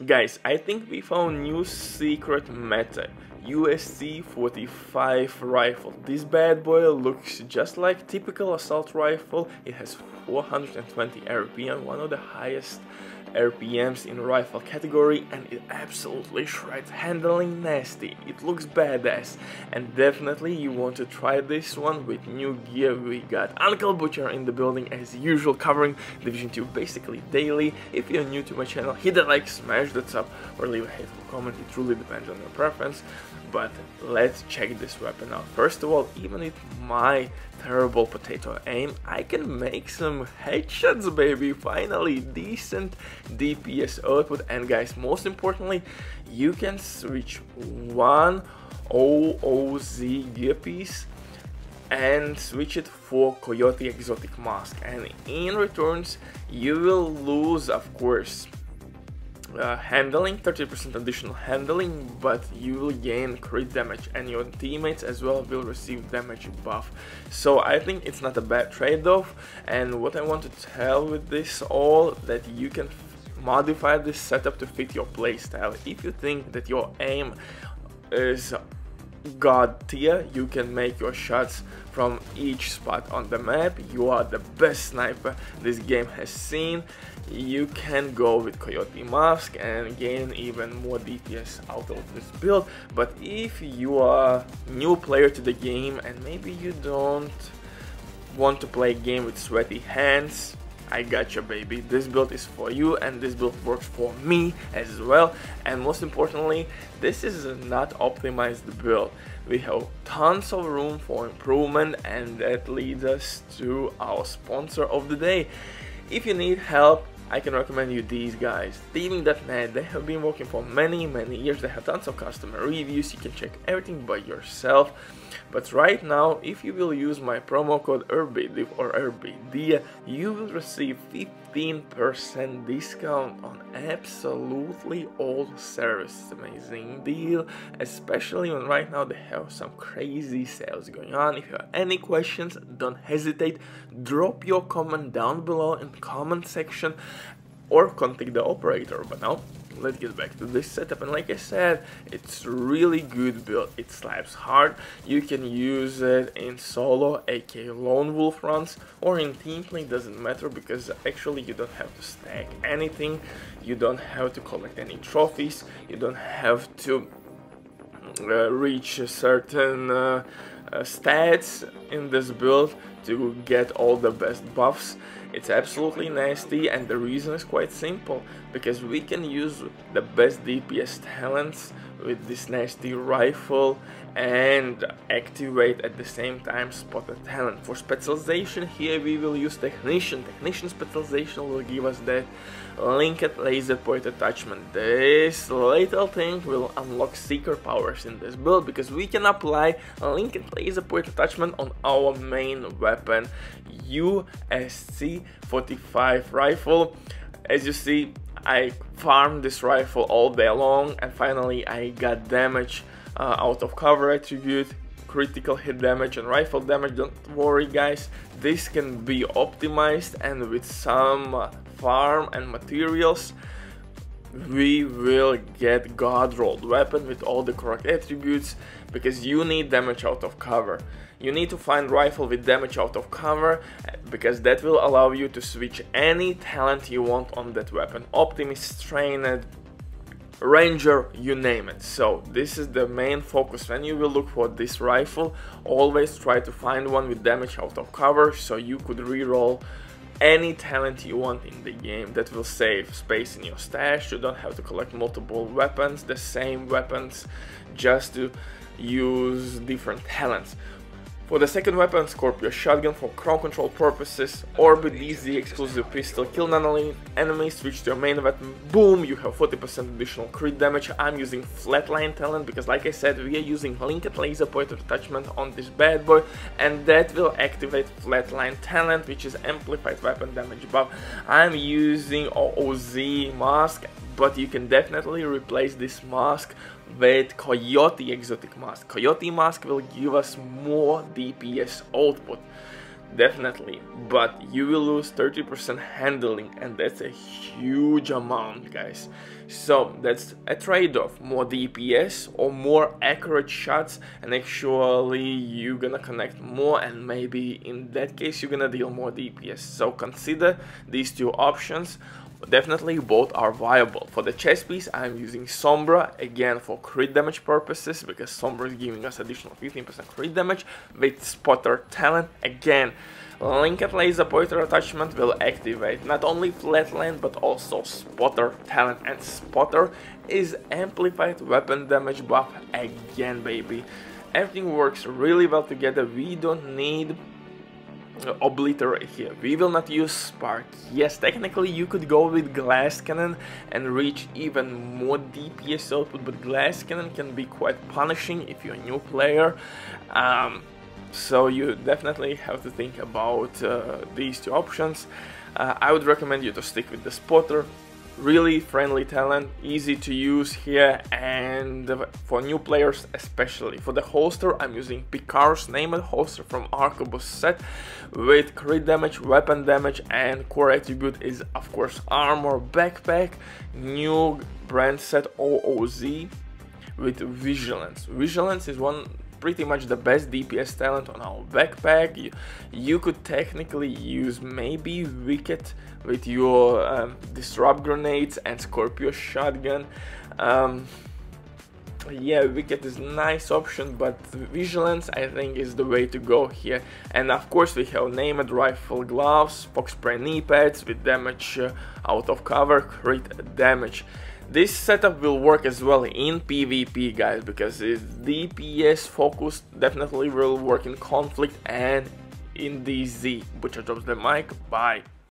Guys, I think we found new secret meta, USC 45 rifle. This bad boy looks just like typical assault rifle. It has 420 RPM, one of the highest RPMs in rifle category, and it absolutely shreds. Handling nasty, it looks badass, and definitely you want to try this one with new gear. We got Uncle Butcher in the building as usual, covering Division 2 basically daily. If you're new to my channel, hit the like, smash the sub, or leave a hateful comment. It truly depends on your preference. But let's check this weapon out. First of all, even with my terrible potato aim, I can make some headshots, baby. Finally, decent DPS output. And guys, most importantly, you can switch one OOZ gear piece and switch it for Coyote exotic mask, and in returns you will lose, of course, handling, 30% additional handling, but you will gain crit damage, and your teammates as well will receive damage buff. So I think it's not a bad trade-off. And what I want to tell with this all, that you can modify this setup to fit your playstyle. If you think that your aim is god tier, you can make your shots from each spot on the map. You are the best sniper this game has seen. You can go with Coyote mask and gain even more DPS out of this build. But if you are new player to the game and maybe you don't want to play a game with sweaty hands, I gotcha, baby. This build is for you, and this build works for me as well. And most importantly, this is a not optimized build. We have tons of room for improvement, and that leads us to our sponsor of the day. If you need help, I can recommend you these guys, Theming.net. They have been working for many years. They have tons of customer reviews. You can check everything by yourself. But right now, if you will use my promo code RBDIV or RBD, you will receive 15% discount on absolutely all services. Amazing deal, especially when right now they have some crazy sales going on. If you have any questions, don't hesitate, drop your comment down below in the comment section or contact the operator. But now let's get back to this setup, and like I said, it's really good build. It slaps hard. You can use it in solo, aka lone wolf runs, or in team play, doesn't matter, because actually you don't have to stack anything, you don't have to collect any trophies, you don't have to reach certain stats in this build to get all the best buffs. It's absolutely nasty, and the reason is quite simple, because we can use the best DPS talents with this nasty rifle and activate at the same time spotted talent. For specialization here we will use Technician. Technician specialization will give us that linked laser point attachment. This little thing will unlock seeker powers in this build, because we can apply a linked laser point attachment on our main weapon, USC 45 rifle. As you see, I farmed this rifle all day long, and finally I got damage out of cover attribute, critical hit damage and rifle damage. Don't worry guys, this can be optimized, and with some farm and materials we will get god rolled weapon with all the correct attributes, because you need damage out of cover. You need to find rifle with damage out of cover, because that will allow you to switch any talent you want on that weapon. Optimist, trained, ranger, you name it. So this is the main focus when you will look for this rifle. Always try to find one with damage out of cover, so you could reroll any talent you want in the game. That will save space in your stash. You don't have to collect multiple weapons, the same weapons, just to use different talents. For the second weapon, Scorpio Shotgun for crowd control purposes, Orbit DZ exclusive pistol, kill non-elite enemies, switch to your main weapon, boom, you have 40% additional crit damage. I'm using Flatline talent because, like I said, we are using linked laser point attachment on this bad boy, and that will activate Flatline talent, which is amplified weapon damage buff. I'm using OOZ mask, but you can definitely replace this mask with Coyote exotic mask. Coyote mask will give us more DPS output. definitely, but you will lose 30% handling, and that's a huge amount, guys. So that's a trade-off: more DPS or more accurate shots, and actually you're gonna connect more, and maybe in that case you're gonna deal more DPS. So consider these two options. Definitely both are viable. For the chest piece, I'm using Sombra, again for crit damage purposes, because Sombra is giving us additional 15% crit damage with Spotter talent. Again, linked laser pointer attachment will activate not only Flatland but also Spotter talent, and Spotter is amplified weapon damage buff again, baby. Everything works really well together. We don't need Obliterate here. We will not use Spark. Yes, technically you could go with Glass Cannon and reach even more DPS output, but Glass Cannon can be quite punishing if you're a new player. So you definitely have to think about these two options. I would recommend you to stick with the Spotter. Really friendly talent, easy to use here, and for new players especially. For the holster, I'm using Picar's named holster from Arquebus set with crit damage, weapon damage, and core attribute is of course armor backpack. New brand set OOZ with vigilance. Vigilance is pretty much the best DPS talent on our backpack. You could technically use maybe Wicked with your disrupt grenades and Scorpio shotgun. Yeah, Wicked is a nice option, but Vigilance I think is the way to go here. And of course we have named rifle gloves, fox spray knee pads with damage out of cover, crit damage. This setup will work as well in PvP, guys, because it's DPS focused, definitely will work in conflict and in DZ. Butcher drops the mic, bye.